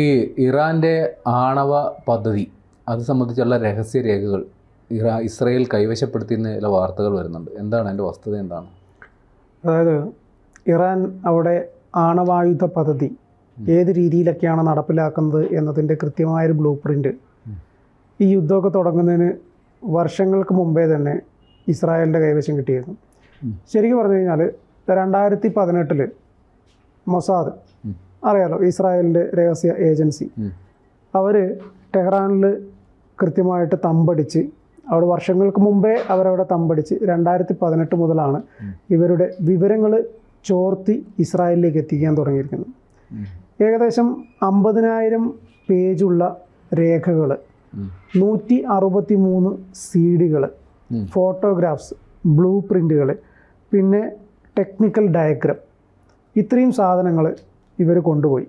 ഈ ഇറാൻ്റെ ആണവ പദ്ധതി അത് സംബന്ധിച്ചുള്ള രഹസ്യരേഖകൾ ഇസ്രായേൽ കൈവശപ്പെടുത്തിയെന്ന് ചില വാർത്തകൾ വരുന്നുണ്ട്. എന്താണ് അതിൻ്റെ വസ്തുത? എന്താണ്? അതായത് ഇറാൻ അവിടെ ആണവായുധ പദ്ധതി ഏത് രീതിയിലൊക്കെയാണ് നടപ്പിലാക്കുന്നത് എന്നതിൻ്റെ കൃത്യമായൊരു ബ്ലൂ പ്രിൻ്റ് ഈ യുദ്ധമൊക്കെ തുടങ്ങുന്നതിന് വർഷങ്ങൾക്ക് മുമ്പേ തന്നെ ഇസ്രായേലിൻ്റെ കൈവശം കിട്ടിയിരുന്നു. ശരിക്കും പറഞ്ഞു കഴിഞ്ഞാൽ 2018 മൊസാദ് അറിയാലോ, ഇസ്രായേലിൻ്റെ രഹസ്യ ഏജൻസി, അവർ ടെഹ്റാനിൽ കൃത്യമായിട്ട് തമ്പടിച്ച് അവിടെ വർഷങ്ങൾക്ക് മുമ്പേ അവരവിടെ തമ്പടിച്ച് 2018 മുതലാണ് ഇവരുടെ വിവരങ്ങൾ ചോർത്തി ഇസ്രായേലിലേക്ക് എത്തിക്കാൻ തുടങ്ങിയിരിക്കുന്നത്. ഏകദേശം 50,000 പേജുള്ള രേഖകൾ, 163 CD-കൾ, ഫോട്ടോഗ്രാഫ്സ്, ബ്ലൂ പ്രിൻ്റുകൾ, പിന്നെ ടെക്നിക്കൽ ഡയഗ്രം, ഇത്രയും സാധനങ്ങൾ ഇവർ കൊണ്ടുപോയി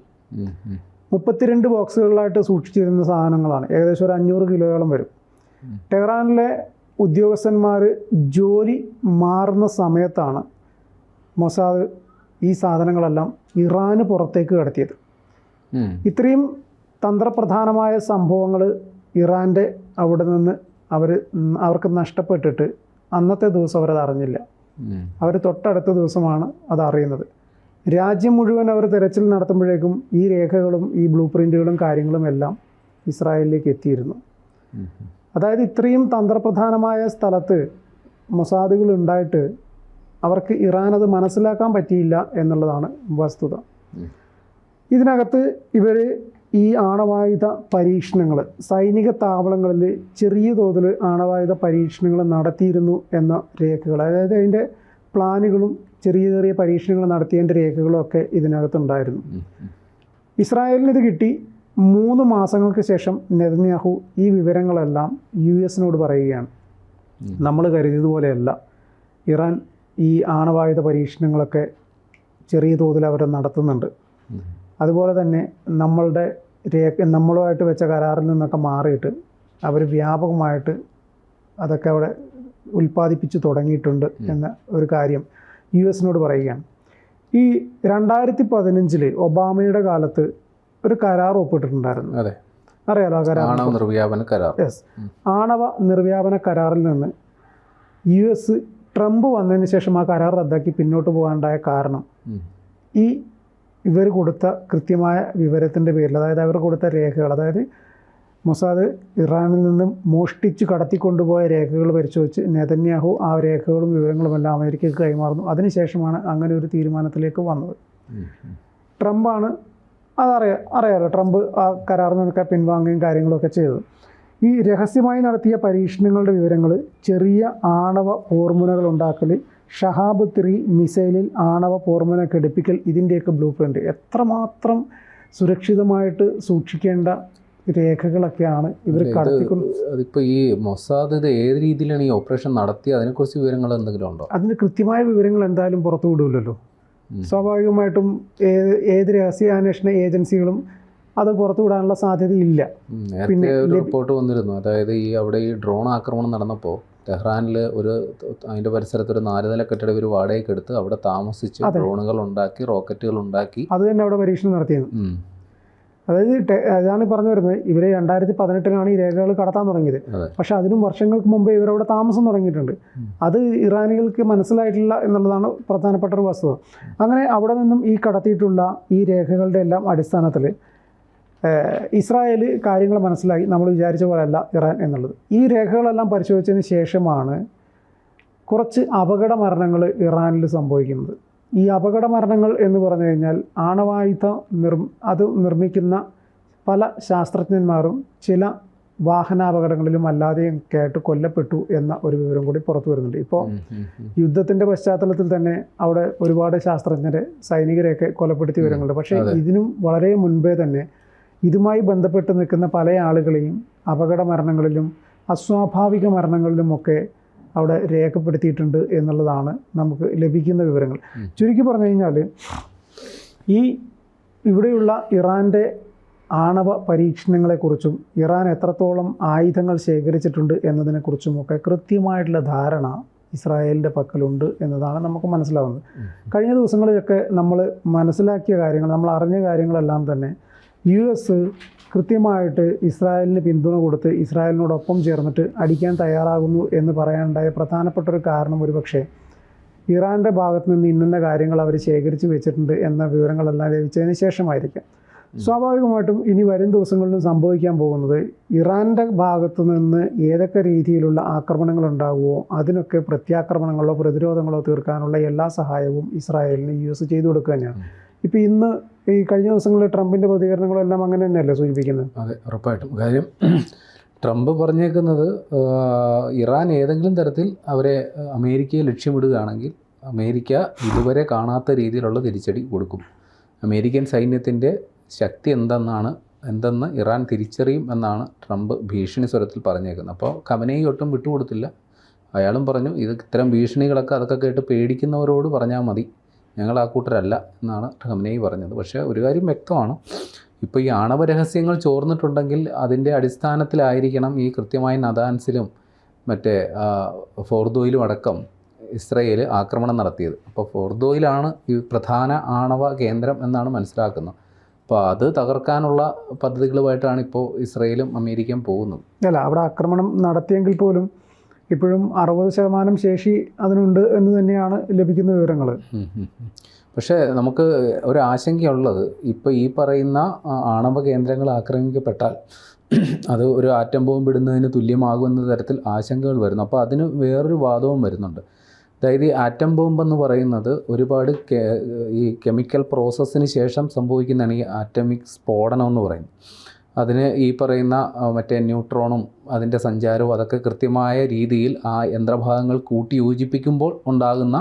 32 ബോക്സുകളിലായിട്ട് സൂക്ഷിച്ചിരുന്ന സാധനങ്ങളാണ്. ഏകദേശം ഒരു 500 കിലോയോളം വരും. ടെഹ്റാനിലെ ഉദ്യോഗസ്ഥന്മാർ ജോലി മാറുന്ന സമയത്താണ് മൊസാദ് ഈ സാധനങ്ങളെല്ലാം ഇറാന് പുറത്തേക്ക് കടത്തിയത്. ഇത്രയും തന്ത്രപ്രധാനമായ സംഭവങ്ങൾ ഇറാൻ്റെ അവിടെ നിന്ന് അവർക്ക് നഷ്ടപ്പെട്ടിട്ട് അന്നത്തെ ദിവസം അവരത് അറിഞ്ഞില്ല. അവർ തൊട്ടടുത്ത ദിവസമാണ് അത് അറിയുന്നത്. രാജ്യം മുഴുവൻ അവർ തിരച്ചിൽ നടത്തുമ്പോഴേക്കും ഈ രേഖകളും ഈ ബ്ലൂ പ്രിൻ്റുകളും കാര്യങ്ങളും എല്ലാം ഇസ്രായേലിലേക്ക് എത്തിയിരുന്നു. അതായത് ഇത്രയും തന്ത്രപ്രധാനമായ സ്ഥലത്ത് മൊസാദുകൾ ഉണ്ടായിട്ട് അവർക്ക് ഇറാൻ അത് മനസ്സിലാക്കാൻ പറ്റിയില്ല എന്നുള്ളതാണ് വസ്തുത. ഇതിനകത്ത് ഇവർ ഈ ആണവായുധ പരീക്ഷണങ്ങൾ, സൈനിക താവളങ്ങളിൽ ചെറിയ തോതിൽ ആണവായുധ പരീക്ഷണങ്ങൾ നടത്തിയിരുന്നു എന്ന രേഖകൾ, അതായത് അതിൻ്റെ പ്ലാനുകളും ചെറിയ ചെറിയ പരീക്ഷണങ്ങൾ നടത്തിയതിൻ്റെ രേഖകളും ഒക്കെ ഇതിനകത്തുണ്ടായിരുന്നു. ഇസ്രായേലിന് ഇത് കിട്ടി 3 മാസങ്ങൾക്ക് ശേഷം നെതന്യാഹു ഈ വിവരങ്ങളെല്ലാം US-നോട് പറയുകയാണ്. നമ്മൾ കരുതിയതുപോലെയല്ല, ഇറാൻ ഈ ആണവായുധ പരീക്ഷണങ്ങളൊക്കെ ചെറിയ തോതിൽ അവർ നടത്തുന്നുണ്ട്. അതുപോലെ തന്നെ നമ്മളുമായിട്ട് വെച്ച കരാറിൽ നിന്നൊക്കെ മാറിയിട്ട് അവർ വ്യാപകമായിട്ട് അതൊക്കെ അവിടെ ഉൽപ്പാദിപ്പിച്ച് തുടങ്ങിയിട്ടുണ്ട് എന്ന ഒരു കാര്യം US-നോട് പറയുകയാണ്. ഈ 2015 ഒബാമയുടെ കാലത്ത് ഒരു കരാർ ഒപ്പിട്ടിട്ടുണ്ടായിരുന്നു. അറിയാലോ ആ കരാർ? ആണവ നിർവ്യാപന കരാർ. യെസ്, ആണവ നിർവ്യാപന കരാറിൽ നിന്ന് US ട്രംപ് വന്നതിന് ശേഷം ആ കരാർ റദ്ദാക്കി പിന്നോട്ട് പോകാനുണ്ടായ കാരണം ഇവർ കൊടുത്ത കൃത്യമായ വിവരത്തിൻ്റെ പേരിൽ, അതായത് അവർ കൊടുത്ത രേഖകൾ, അതായത് മൊസാദ് ഇറാനിൽ നിന്നും മോഷ്ടിച്ച് കടത്തിക്കൊണ്ടുപോയ രേഖകൾ പരിശോധിച്ച് നെതന്യാഹു ആ രേഖകളും വിവരങ്ങളുമെല്ലാം അമേരിക്കയ്ക്ക് കൈമാറുന്നു. അതിനുശേഷമാണ് അങ്ങനെ ഒരു തീരുമാനത്തിലേക്ക് വന്നത്. ട്രംപാണ് അറിയാലോ, ട്രംപ് ആ കരാറിൽ നിന്നൊക്കെ പിൻവാങ്ങുകയും കാര്യങ്ങളൊക്കെ ചെയ്തത്. ഈ രഹസ്യമായി നടത്തിയ പരീക്ഷണങ്ങളുടെ വിവരങ്ങൾ, ചെറിയ ആണവ പോർമുനകൾ ഉണ്ടാക്കൽ, ഷഹാബ് 3 മിസൈലിൽ ആണവ പോർമുന ഘടിപ്പിക്കൽ, ഇതിൻ്റെയൊക്കെ ബ്ലൂ പ്രിൻ്റ് എത്രമാത്രം സുരക്ഷിതമായിട്ട് സൂക്ഷിക്കേണ്ട രേഖകളൊക്കെയാണ് ഇവർ കടത്തിക്കൊണ്ട്. അതിപ്പോൾ ഈ മൊസാദ് ഇത് ഏത് രീതിയിലാണ് ഈ ഓപ്പറേഷൻ നടത്തിയത്, അതിനെക്കുറിച്ച് വിവരങ്ങൾ എന്തെങ്കിലും ഉണ്ടോ? അതിന് കൃത്യമായ വിവരങ്ങൾ എന്തായാലും പുറത്തു വിടില്ലല്ലോ. സ്വാഭാവികമായിട്ടും ഏത് രഹസ്യാന്വേഷണ ഏജൻസികളും അത് പുറത്തു വിടാനുള്ള സാധ്യതയില്ല. നേരത്തെ ഒരു റിപ്പോർട്ട് വന്നിരുന്നു, അതായത് അവിടെ ഈ ഡ്രോൺ ആക്രമണം നടന്നപ്പോൾ ടെഹ്റാനിൽ അതിൻ്റെ പരിസരത്ത് ഒരു 4 നില കെട്ടിടം ഇവർ വാടകയ്ക്ക് എടുത്ത് അവിടെ താമസിച്ച് ഡ്രോണുകൾ ഉണ്ടാക്കി, റോക്കറ്റുകൾ ഉണ്ടാക്കി, അത് തന്നെ അവിടെ പരീക്ഷണം നടത്തിയത്. അതായത് അതാണ് പറഞ്ഞു വരുന്നത്, ഇവർ 2018 ഈ രേഖകൾ കടത്താൻ തുടങ്ങിയത്. പക്ഷെ അതിനും വർഷങ്ങൾക്ക് മുമ്പേ ഇവരവിടെ താമസം തുടങ്ങിയിട്ടുണ്ട്. അത് ഇറാനികൾക്ക് മനസ്സിലായിട്ടില്ല എന്നുള്ളതാണ് പ്രധാനപ്പെട്ട ഒരു വസ്തുത. അങ്ങനെ അവിടെ നിന്നും ഈ കടത്തിയിട്ടുള്ള ഈ രേഖകളുടെ എല്ലാം അടിസ്ഥാനത്തിൽ ഇസ്രായേൽ കാര്യങ്ങൾ മനസ്സിലാക്കി, നമ്മൾ വിചാരിച്ച പോലെയല്ല ഇറാൻ എന്നുള്ളത്. ഈ രേഖകളെല്ലാം പരിശോധിച്ചതിന് ശേഷമാണ് കുറച്ച് അപകട മരണങ്ങൾ ഇറാനിൽ സംഭവിക്കുന്നത്. ഈ അപകട മരണങ്ങൾ എന്ന് പറഞ്ഞു കഴിഞ്ഞാൽ ആണവായുധം നിർമ്മിക്കുന്ന പല ശാസ്ത്രജ്ഞന്മാരും ചില വാഹനാപകടങ്ങളിലും അല്ലാതെയും കേട്ട് കൊല്ലപ്പെട്ടു എന്ന ഒരു വിവരം കൂടി പുറത്തു വരുന്നുണ്ട്. ഇപ്പോൾ യുദ്ധത്തിൻ്റെ പശ്ചാത്തലത്തിൽ തന്നെ അവിടെ ഒരുപാട് ശാസ്ത്രജ്ഞരെ, സൈനികരെയൊക്കെ കൊലപ്പെടുത്തിയ വിവരങ്ങളുണ്ട്. പക്ഷേ ഇതിനും വളരെ മുൻപേ തന്നെ ഇതുമായി ബന്ധപ്പെട്ട് നിൽക്കുന്ന പല ആളുകളെയും അപകട മരണങ്ങളിലും അസ്വാഭാവിക മരണങ്ങളിലുമൊക്കെ അവിടെ രേഖപ്പെടുത്തിയിട്ടുണ്ട് എന്നുള്ളതാണ് നമുക്ക് ലഭിക്കുന്ന വിവരങ്ങൾ. ചുരുക്കി പറഞ്ഞു കഴിഞ്ഞാൽ ഇവിടെയുള്ള ഇറാൻ്റെ ആണവ പരീക്ഷണങ്ങളെക്കുറിച്ചും ഇറാൻ എത്രത്തോളം ആയുധങ്ങൾ ശേഖരിച്ചിട്ടുണ്ട് എന്നതിനെക്കുറിച്ചുമൊക്കെ കൃത്യമായിട്ടുള്ള ധാരണ ഇസ്രായേലിൻ്റെ പക്കലുണ്ട് എന്നതാണ് നമുക്ക് മനസ്സിലാവുന്നത്. കഴിഞ്ഞ ദിവസങ്ങളിലൊക്കെ നമ്മൾ മനസ്സിലാക്കിയ കാര്യങ്ങൾ, നമ്മൾ അറിഞ്ഞ കാര്യങ്ങളെല്ലാം തന്നെ US കൃത്യമായിട്ട് ഇസ്രായേലിന് പിന്തുണ കൊടുത്ത് ഇസ്രായേലിനോടൊപ്പം ചേർന്നിട്ട് അടിക്കാൻ തയ്യാറാകുന്നു എന്ന് പറയാനുണ്ടായ പ്രധാനപ്പെട്ട ഒരു കാരണം ഒരുപക്ഷെ ഇറാൻ്റെ ഭാഗത്ത് നിന്ന് ഇന്ന കാര്യങ്ങൾ അവർ ശേഖരിച്ച് വെച്ചിട്ടുണ്ട് എന്ന വിവരങ്ങളെല്ലാം ലഭിച്ചതിന് ശേഷമായിരിക്കാം. സ്വാഭാവികമായിട്ടും ഇനി വരും ദിവസങ്ങളിലും സംഭവിക്കാൻ പോകുന്നത് ഇറാൻ്റെ ഭാഗത്തു നിന്ന് ഏതൊക്കെ രീതിയിലുള്ള ആക്രമണങ്ങൾ ഉണ്ടാകുമോ അതിനൊക്കെ പ്രത്യാക്രമണങ്ങളോ പ്രതിരോധങ്ങളോ തീർക്കാനുള്ള എല്ലാ സഹായവും ഇസ്രായേലിന് US ചെയ്തു കൊടുക്കുക തന്നെയാണ്. ഇപ്പോൾ ഇന്ന് ഈ കഴിഞ്ഞ ദിവസങ്ങളിൽ ട്രംപിൻ്റെ പ്രതികരണങ്ങളും എല്ലാം അങ്ങനെ തന്നെയല്ലേ സൂചിപ്പിക്കുന്നത്? അതെ, ഉറപ്പായിട്ടും. കാര്യം ട്രംപ് പറഞ്ഞേക്കുന്നത് ഇറാൻ ഏതെങ്കിലും തരത്തിൽ അവരെ അമേരിക്കയെ ലക്ഷ്യമിടുകയാണെങ്കിൽ അമേരിക്ക ഇതുവരെ കാണാത്ത രീതിയിലുള്ള തിരിച്ചടി കൊടുക്കും. അമേരിക്കൻ സൈന്യത്തിൻ്റെ ശക്തി എന്തെന്ന് ഇറാൻ തിരിച്ചറിയും എന്നാണ് ട്രംപ് ഭീഷണി സ്വരത്തിൽ പറഞ്ഞേക്കുന്നത്. അപ്പോൾ ഖമനേയി ഒട്ടും വിട്ടുകൊടുത്തില്ല. അയാളും പറഞ്ഞു ഇത്തരം ഭീഷണികളൊക്കെ അതൊക്കെ കേട്ട് പേടിക്കുന്നവരോട് പറഞ്ഞാൽ മതി, ഞങ്ങൾ ആ കൂട്ടരല്ല എന്നാണ് ഖമനേയി പറഞ്ഞത്. പക്ഷേ ഒരു കാര്യം വ്യക്തമാണ്, ഇപ്പോൾ ഈ ആണവ രഹസ്യങ്ങൾ ചോർന്നിട്ടുണ്ടെങ്കിൽ അതിൻ്റെ അടിസ്ഥാനത്തിലായിരിക്കണം ഈ കൃത്യമായി നദാൻസിലും മറ്റേ ഫോർദോയിലും അടക്കം ഇസ്രയേൽ ആക്രമണം നടത്തിയത്. അപ്പോൾ ഫോർദോയിലാണ് ഈ പ്രധാന ആണവ കേന്ദ്രം എന്നാണ് മനസ്സിലാക്കുന്നത്. അപ്പോൾ അത് തകർക്കാനുള്ള പദ്ധതികളുമായിട്ടാണ് ഇപ്പോൾ ഇസ്രയേലും അമേരിക്കയും പോകുന്നത്. അല്ല, അവിടെ ആക്രമണം നടത്തിയെങ്കിൽ പോലും ഇപ്പോഴും 60% ശേഷി അതിനുണ്ട് എന്ന് തന്നെയാണ് ലഭിക്കുന്ന വിവരങ്ങൾ. പക്ഷേ നമുക്ക് ഒരു ആശങ്കയുള്ളത്, ഇപ്പോൾ ഈ പറയുന്ന ആണവ കേന്ദ്രങ്ങൾ ആക്രമിക്കപ്പെട്ടാൽ അത് ഒരു ആറ്റം ബോംബ് ഇടുന്നതിന് തുല്യമാകുമെന്ന തരത്തിൽ ആശങ്കകൾ വരുന്നു. അപ്പോൾ അതിന് വേറൊരു വാദവും വരുന്നുണ്ട്. അതായത് ഈ ആറ്റം ബോംബ് എന്ന് പറയുന്നത് ഒരുപാട് ഈ കെമിക്കൽ പ്രോസസ്സിന് ശേഷം സംഭവിക്കുന്നതാണ് ഈ ആറ്റമിക് സ്ഫോടനം എന്ന് പറയുന്നത്. അതിന് ഈ പറയുന്ന മറ്റേ ന്യൂട്രോണും അതിൻ്റെ സഞ്ചാരവും അതൊക്കെ കൃത്യമായ രീതിയിൽ ആ യന്ത്രഭാഗങ്ങൾ കൂട്ടി യോജിപ്പിക്കുമ്പോൾ ഉണ്ടാകുന്ന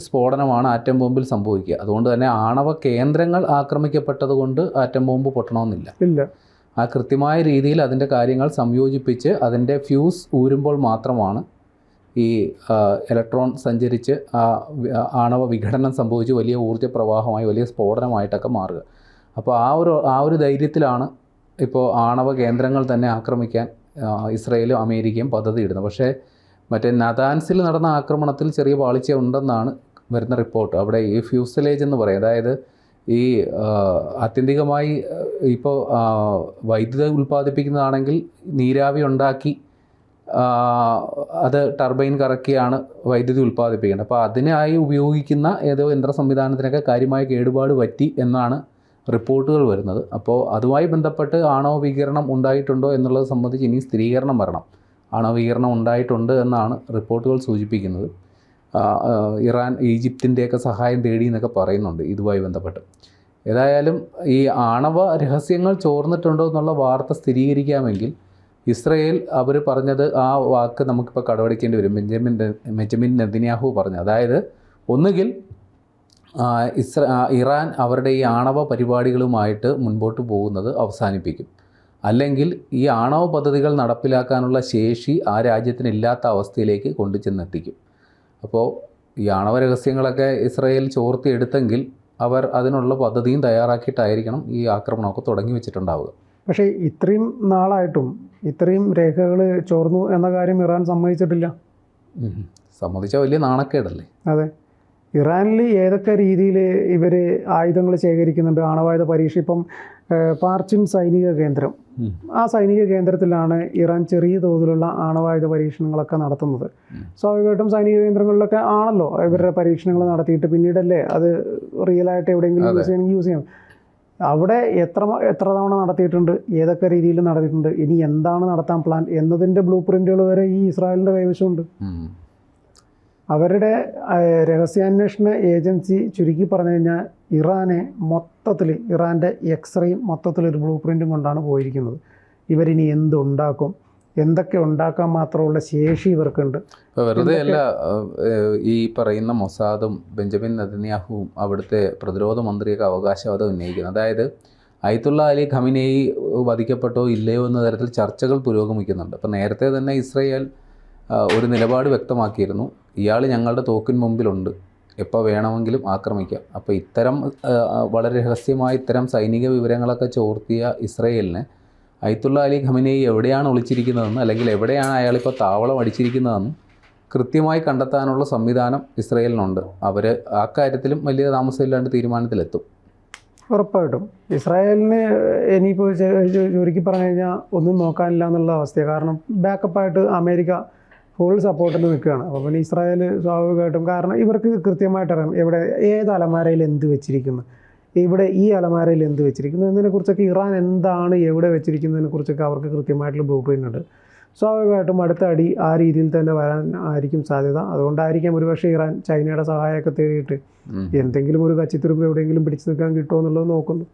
സ്ഫോടനമാണ് ആറ്റം ബോംബിൽ സംഭവിക്കുക. അതുകൊണ്ട് തന്നെ ആണവ കേന്ദ്രങ്ങൾ ആക്രമിക്കപ്പെട്ടത് കൊണ്ട് ആറ്റം ബോംബ് പൊട്ടണമെന്നില്ല. ആ കൃത്യമായ രീതിയിൽ അതിൻ്റെ കാര്യങ്ങൾ സംയോജിപ്പിച്ച് അതിൻ്റെ ഫ്യൂസ് ഊരുമ്പോൾ മാത്രമാണ് ഈ ഇലക്ട്രോൺ സഞ്ചരിച്ച് ആണവ വിഘടനം സംഭവിച്ച് വലിയ ഊർജ്ജ പ്രവാഹമായി വലിയ സ്ഫോടനമായിട്ടൊക്കെ മാറുക. അപ്പോൾ ആ ഒരു ധൈര്യത്തിലാണ് ഇപ്പോൾ ആണവ കേന്ദ്രങ്ങൾ തന്നെ ആക്രമിക്കാൻ ഇസ്രയേലും അമേരിക്കയും പദ്ധതി ഇടുന്നത്. പക്ഷേ മറ്റേ നദാൻസിൽ നടന്ന ആക്രമണത്തിൽ ചെറിയ പാളിച്ച ഉണ്ടെന്നാണ് വരുന്ന റിപ്പോർട്ട്. അവിടെ ഈ ഫ്യൂസലേജ് എന്ന് പറയും, അതായത് ഈ ആത്യന്തികമായി ഇപ്പോൾ വൈദ്യുതി ഉൽപ്പാദിപ്പിക്കുന്നതാണെങ്കിൽ നീരാവി ഉണ്ടാക്കി അത് ടർബൈൻ കറക്കിയാണ് വൈദ്യുതി ഉൽപ്പാദിപ്പിക്കേണ്ടത്. അപ്പോൾ അതിനായി ഉപയോഗിക്കുന്ന ഏതോ യന്ത്ര സംവിധാനത്തിനൊക്കെ കാര്യമായ കേടുപാട് പറ്റി എന്നാണ് റിപ്പോർട്ടുകൾ വരുന്നത്. അപ്പോൾ അതുമായി ബന്ധപ്പെട്ട് ആണവ വികിരണം ഉണ്ടായിട്ടുണ്ടോ എന്നുള്ളത് സംബന്ധിച്ച് ഇനി സ്ഥിരീകരണം വരണം. ആണവ വികിരണം ഉണ്ടായിട്ടുണ്ട് എന്നാണ് റിപ്പോർട്ടുകൾ സൂചിപ്പിക്കുന്നത്. ഇറാൻ ഈജിപ്തിൻ്റെയൊക്കെ സഹായം തേടി എന്നൊക്കെ പറയുന്നുണ്ട് ഇതുമായി ബന്ധപ്പെട്ട്. ഏതായാലും ഈ ആണവ രഹസ്യങ്ങൾ ചോർന്നിട്ടുണ്ടോ എന്നുള്ള വാർത്ത സ്ഥിരീകരിക്കാമെങ്കിൽ ഇസ്രയേൽ അവർ പറഞ്ഞത് ആ വാക്ക് നമുക്കിപ്പോൾ കടമെടുക്കേണ്ടി വരും. ബെഞ്ചമിൻ നെതന്യാഹു പറഞ്ഞു, അതായത് ഒന്നുകിൽ ഇറാൻ അവരുടെ ഈ ആണവ പരിപാടികളുമായിട്ട് മുൻപോട്ട് പോകുന്നത് അവസാനിപ്പിക്കും, അല്ലെങ്കിൽ ഈ ആണവ പദ്ധതികൾ നടപ്പിലാക്കാനുള്ള ശേഷി ആ രാജ്യത്തിനില്ലാത്ത അവസ്ഥയിലേക്ക് കൊണ്ടുചെന്നെത്തിക്കും. അപ്പോൾ ഈ ആണവ രഹസ്യങ്ങളൊക്കെ ഇസ്രയേൽ ചോർത്തിയെടുത്തെങ്കിൽ അവർ അതിനുള്ള പദ്ധതിയും തയ്യാറാക്കിയിട്ടായിരിക്കണം ഈ ആക്രമണമൊക്കെ തുടങ്ങി വെച്ചിട്ടുണ്ടാവുക. പക്ഷേ ഇത്രയും നാളായിട്ടും ഇത്രയും രേഖകൾ ചോർന്നു എന്ന കാര്യം ഇറാൻ സമ്മതിച്ചിട്ടില്ല. സമ്മതിച്ചാൽ വലിയ നാണക്കേടല്ലേ? അതെ, ഇറാനിൽ ഏതൊക്കെ രീതിയിൽ ഇവർ ആയുധങ്ങൾ ശേഖരിക്കുന്നുണ്ട്. ആണവായുധ പരീക്ഷ ഇപ്പം പാർച്ചിം സൈനിക കേന്ദ്രം, ആ സൈനിക കേന്ദ്രത്തിലാണ് ഇറാൻ ചെറിയ തോതിലുള്ള ആണവായുധ പരീക്ഷണങ്ങളൊക്കെ നടത്തുന്നത്. സ്വാഭാവികമായിട്ടും സൈനിക കേന്ദ്രങ്ങളിലൊക്കെ ആണല്ലോ ഇവരുടെ പരീക്ഷണങ്ങൾ നടത്തിയിട്ട് പിന്നീടല്ലേ അത് റിയലായിട്ട് എവിടെയെങ്കിലും യൂസ് ചെയ്യണമെങ്കിൽ യൂസ് ചെയ്യണം. അവിടെ എത്ര തവണ നടത്തിയിട്ടുണ്ട്, ഏതൊക്കെ രീതിയിൽ നടത്തിയിട്ടുണ്ട്, ഇനി എന്താണ് നടത്താൻ പ്ലാൻ എന്നതിൻ്റെ ബ്ലൂ പ്രിൻറ്റുകൾ വരെ ഈ ഇസ്രായേലിൻ്റെ കൈവശമുണ്ട്. അവരുടെ രഹസ്യാന്വേഷണ ഏജൻസി ചുരുക്കി പറഞ്ഞു കഴിഞ്ഞാൽ ഇറാനെ മൊത്തത്തിൽ, ഇറാൻ്റെ എക്സ്റേയും മൊത്തത്തിലൊരു ബ്ലൂ പ്രിൻറ്റും കൊണ്ടാണ് പോയിരിക്കുന്നത്. ഇവരിനി എന്തുണ്ടാക്കും, എന്തൊക്കെ ഉണ്ടാക്കാൻ മാത്രമുള്ള ശേഷി ഇവർക്കുണ്ട്. ഇപ്പോൾ വെറുതെ അല്ല ഈ പറയുന്ന മൊസാദും ബെഞ്ചമിൻ നെതന്യാഹുവും അവിടുത്തെ പ്രതിരോധ മന്ത്രിയൊക്കെ അവകാശവാദം ഉന്നയിക്കുന്നത്. അതായത് അയത്തുള്ള അലി ഖമനേയി വധിക്കപ്പെട്ടോ ഇല്ലയോ എന്ന തരത്തിൽ ചർച്ചകൾ പുരോഗമിക്കുന്നുണ്ട്. അപ്പോൾ നേരത്തെ തന്നെ ഇസ്രയേൽ ഒരു നിലപാട് വ്യക്തമാക്കിയിരുന്നു, ഇയാൾ ഞങ്ങളുടെ തോക്കിന് മുമ്പിലുണ്ട്, എപ്പോൾ വേണമെങ്കിലും ആക്രമിക്കാം. അപ്പോൾ ഇത്തരം വളരെ രഹസ്യമായ ഇത്തരം സൈനിക വിവരങ്ങളൊക്കെ ചോർത്തിയ ഇസ്രയേലിന് അയത്തുള്ള അലി ഖമനേയി എവിടെയാണ് ഒളിച്ചിരിക്കുന്നതെന്ന്, അല്ലെങ്കിൽ എവിടെയാണ് അയാളിപ്പോൾ താവളം അടിച്ചിരിക്കുന്നതെന്ന് കൃത്യമായി കണ്ടെത്താനുള്ള സംവിധാനം ഇസ്രയേലിനുണ്ട്. അവർ ആ കാര്യത്തിലും വലിയ താമസമില്ലാണ്ട് തീരുമാനത്തിലെത്തും. ഉറപ്പായിട്ടും ഇസ്രായേലിന് ഇനിയിപ്പോൾ ചുരുക്കി പറഞ്ഞു കഴിഞ്ഞാൽ ഒന്നും നോക്കാനില്ല എന്നുള്ള അവസ്ഥയാണ്. കാരണം ബാക്കപ്പായിട്ട് അമേരിക്ക ഫുൾ സപ്പോർട്ടിൽ നിൽക്കുകയാണ്. അപ്പോൾ പിന്നെ ഇസ്രായേൽ സ്വാഭാവികമായിട്ടും, കാരണം ഇവർക്ക് കൃത്യമായിട്ട് അറിയാം എവിടെ ഏത് അലമാരയിൽ എന്ത് വെച്ചിരിക്കുന്നു, ഇവിടെ ഈ അലമാരയിൽ എന്ത് വെച്ചിരിക്കുന്നു എന്നതിനെക്കുറിച്ചൊക്കെ, ഇറാൻ എന്താണ് എവിടെ വെച്ചിരിക്കുന്നതിനെക്കുറിച്ചൊക്കെ അവർക്ക് കൃത്യമായിട്ടുള്ള ബ്ലൂ പ്രിൻ്റ് ഉണ്ട്. സ്വാഭാവികമായിട്ടും അടുത്ത അടി ആ രീതിയിൽ തന്നെ വരാൻ ആയിരിക്കും സാധ്യത. അതുകൊണ്ടായിരിക്കാം ഒരുപക്ഷെ ഇറാൻ ചൈനയുടെ സഹായമൊക്കെ തേടിയിട്ട് എന്തെങ്കിലും ഒരു കച്ചിത്തുരുമ്പ് എവിടെയെങ്കിലും പിടിച്ചു നിൽക്കാൻ കിട്ടുമോ എന്നുള്ളത് നോക്കുന്നു.